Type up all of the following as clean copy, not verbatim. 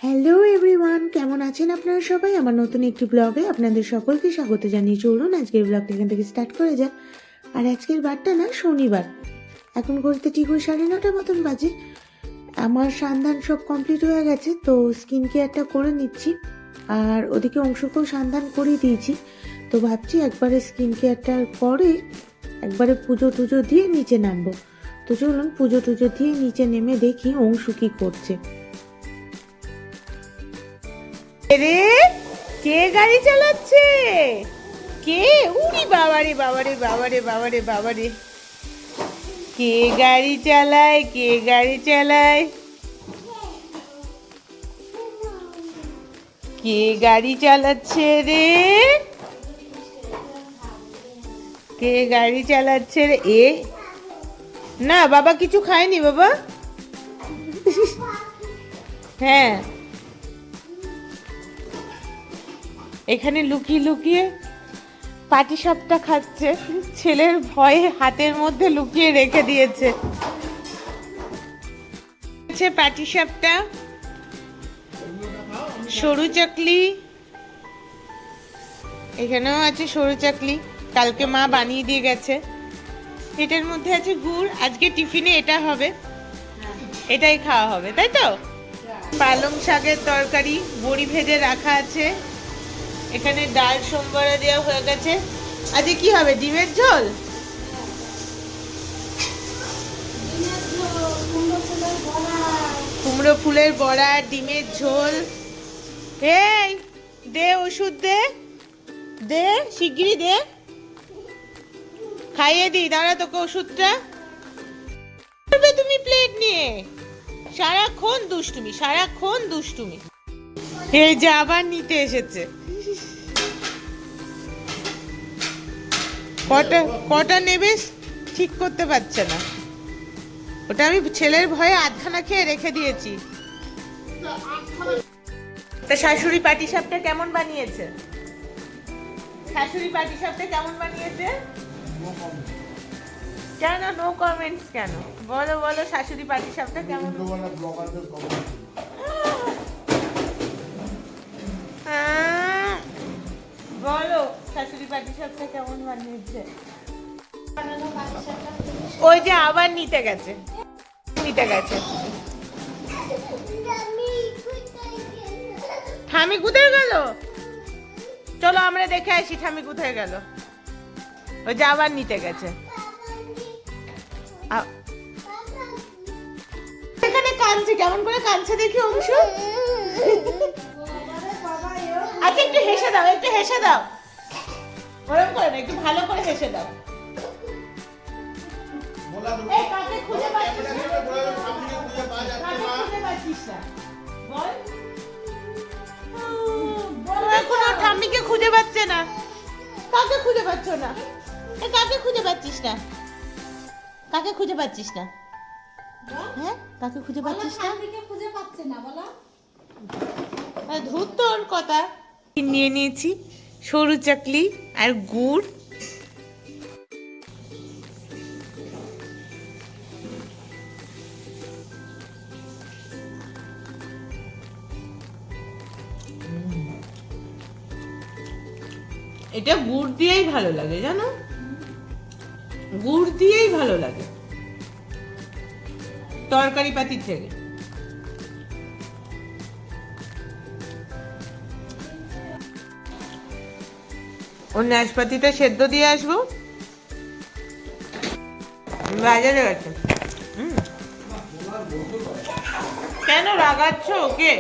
Hello everyone, কেমন আছেন আপনারা সবাই? আমার নতুন একটি ব্লগে আপনাদের সকলকে স্বাগত জানিয়ে চলুন আজকের ব্লগটা এখান থেকে স্টার্ট করে যাক। আর আজকের বারটা না শনিবার, এখন ঘড়িতে ঠিক ওই 9:30 মতন বাজে। আমার সান্ধান সব কমপ্লিট হয়ে গেছে, তো স্কিন কেয়ারটা করে নিচ্ছি। আর ওদিকে অংশকেও সান্ধান করে দিয়েছি, তো ভাবছি একবারে স্কিন কেয়ারটার পরে একবারে পুজো টুজো দিয়ে নিচে নামবো। তো চলুন পুজো টুজো দিয়ে নিচে নেমে দেখি অংশু কি করছে। রে কে গাড়ি চালাচ্ছে? কে? উড়ি বাবারে বাবারে বাবারে বাবারে বাবারে, কে গাড়ি চালায়? কে গাড়ি চালায়? কে গাড়ি চালাচ্ছে রে? কে গাড়ি চালাচ্ছে রে? না বাবা কিছু খায়নি বাবা। হ্যাঁ, এখানে লুকিয়ে লুকিয়ে পাটিসাপটা খাচ্ছে, ছেলের ভয়ে হাতের মধ্যে লুকিয়ে রেখে দিয়েছে। পাটিসাপটা, সরু চাকলি, এখানেও আছে সরু চাকলি, কালকে মা বানিয়ে দিয়ে গেছে। এটার মধ্যে আছে গুড়, আজকে টিফিনে এটা হবে, এটাই খাওয়া হবে, তাই তো? পালং শাকের তরকারি বড়ি ভেজে রাখা আছে, এখানে ডাল সোমবারে দেওয়া হয়ে গেছে। আজকে কি হবে? ডিমের ঝোল, কুমড়ো ফুলের বড়া, ডিমের ঝোল। এই দে ওষুধ, দে দে শিগগিরই দে, খাইয়ে দিই, দাঁড়া তোকে ওষুধটা। তুমি প্লেট নিয়ে সারাক্ষণ দুষ্টুমি, সারাক্ষণ দুষ্টুমি। এই যে আবার নিতে এসেছে। কটা নেবে ঠিক করতে পারছে না, ওটা আমি ছেলের ভয়ে আধখানা খেয়ে রেখে দিয়েছি। তা শাশুড়ি পাটিসাপটা কেমন বানিয়েছে? শাশুড়ি পাটিসাপটা কেমন বানিয়েছে? কেন নো কমেন্টস কেন? বলো বলো শাশুড়ি পাটিসাপটা কেমন? বলো শাশুড়ি পাটিসাপটা কেমন বানিয়েছে? ওই যে আবার নিতে গেছে, নিতে গেছে। ঠামি কোথায় গেল? চলো আমরা দেখে আসি ঠামি কোথায় গেল। ওই যে আবার নিতে গেছে। এখানে কাঁদছে, কেমন করে কাঁদছে দেখি অংশ। আচ্ছা একটু হেসে দাও, একটু হেসে দাও, ওরকম করে না, একটু ভালো করে হেসে দাও। এই কাকে খুঁজে পাচ্ছিস না? কাকে খুঁজে পাচ্ছিস না? বল। এখনো ঠাম্মিকে খুঁজে পাচ্ছে না। কাকে খুঁজে পাচ্ছ না? কাকে খুঁজে পাচ্ছিস না? কাকে খুঁজে পাচ্ছিস না? হ্যাঁ, কাকে খুঁজে পাচ্ছিস না? খুঁজে পাচ্ছে না বলো। ধুর তোর কথা। নিয়ে নিয়েছি সরু চাকলি আর গুড়। এটা গুড় দিয়েই ভালো লাগে জানো, গুড় দিয়েই ভালো লাগে তরকারি পাতির থেকে। ওর নাশপাতিটা সেদ্ধ দিয়ে আসবো, বাজারে গেছে। কেন রাগাচ্ছ ওকে?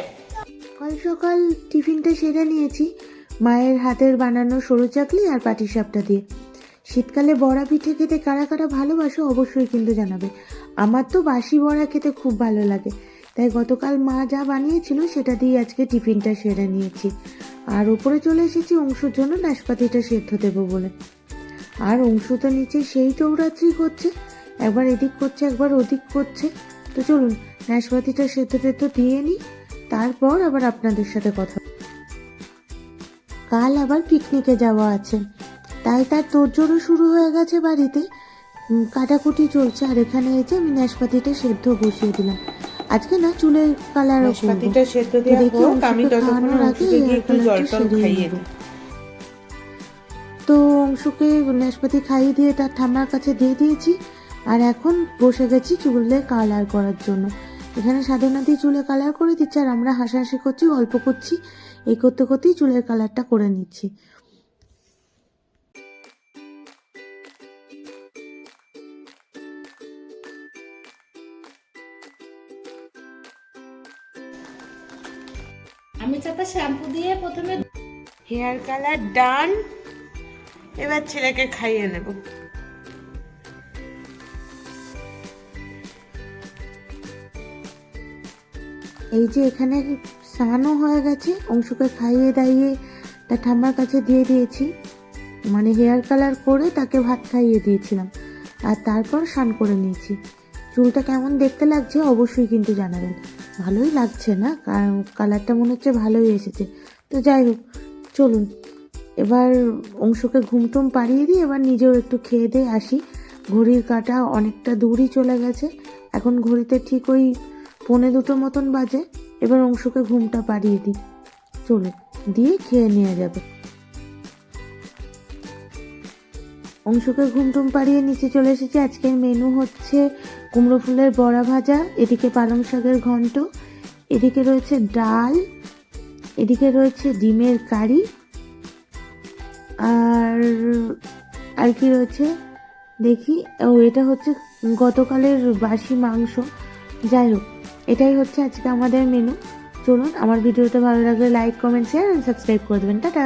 সকাল সকাল টিফিনটা সেরে নিয়েছি মায়ের হাতের বানানো সরু চাকলি আর পাটিসাপটা দিয়ে। শীতকালে বড়া পিঠে খেতে কারা কারা ভালোবাসো অবশ্যই কিন্তু জানাবে। আমার তো বাসি বড়া খেতে খুব ভালো লাগে, তাই গতকাল মা যা বানিয়েছিল সেটা দিয়ে আজকে টিফিনটা সেরে নিয়েছি। আর উপরে চলে এসেছি অংশুর জন্য নাশপাতিটা সেদ্ধ দেবো বলে। আর অংশু তো নিচে সেই দৌড়াত্রি করছে, একবার এদিক করছে একবার ওদিক করছে। তো চলুন নাশপাতিটা সেদ্ধ টেদ্ধ দিয়ে নিই, তারপর আবার আপনাদের সাথে কথা। কাল আবার পিকনিকে যাওয়া আছে, তাই তার তোড়জোড়ও শুরু হয়ে গেছে বাড়িতে, কাটাকুটি চলছে। আর এখানে এসে আমি নাশপাতিটা সেদ্ধ বসিয়ে দিলাম। আজকে না চুলের কালারও করবো। নাশপাতিটা সেদ্ধ তো দেওয়া দেখি হোক, অংশুকে আমি ততক্ষণে খাওয়ানোর আগে অংশুকে গিয়ে hair একটু জল colourটা টল সেরে খাইয়ে নেবো। দিই। তো অংশুকে নাশপাতি খাইয়ে দিয়ে তার ঠাম্মার কাছে দিয়ে দিয়েছি, আর এখন বসে গেছি চুলে কালার করার জন্য। এখানে সাধনাদি চুলে কালার করে দিচ্ছে, আর আমরা হাসাহাসি করছি, গল্প করছি, এই করতে করতেই চুলের কালারটা করে নিচ্ছি। আমি চাটা শ্যাম্পু দিয়ে প্রথমে হেয়ার কালার ডান, এবার ছেলেকে খাইয়ে নেব। এই যে এখানে স্নানও হয়ে গেছে, অংশুকে খাইয়ে দাইয়ে তার ঠাম্মার কাছে দিয়ে দিয়েছি, মানে হেয়ার কালার করে তাকে ভাত খাইয়ে দিয়েছিলাম, আর তারপর স্নান করে নিয়েছি। চুলটা কেমন দেখতে লাগছে অবশ্যই কিন্তু জানাবেন। ভালোই লাগছে না, কারণ কালারটা মনে হচ্ছে ভালোই এসেছে। তো যাই হোক, চলুন এবার অংশুকে ঘুমটুম পাড়িয়ে দিই, এবার নিজেও একটু খেয়ে দিয়ে আসি। ঘড়ির কাঁটা অনেকটা দূরই চলে গেছে, এখন ঘড়িতে ঠিক ওই 1:45 মতন বাজে। এবার অংশুকে ঘুমটা পাড়িয়ে দিই, চলুন, দিয়ে খেয়ে নিয়ে যাবে। অংশুকে ঘুমটুম পাড়িয়ে নিচে চলে এসেছি। আজকের মেনু হচ্ছে কুমড়ো ফুলের বড়া ভাজা, এদিকে পালং শাকের ঘন্ট, এদিকে রয়েছে ডাল, এদিকে রয়েছে ডিমের কারি, আর আর কি রয়েছে দেখি, ও এটা হচ্ছে গতকালের বাসি মাংস। যাই হোক, এটাই হচ্ছে আজকে আমাদের মেনু। চলুন, আমার ভিডিওটা ভালো লাগলে লাইক, কমেন্ট, শেয়ার আর সাবস্ক্রাইব করে দেবেন। টাটা।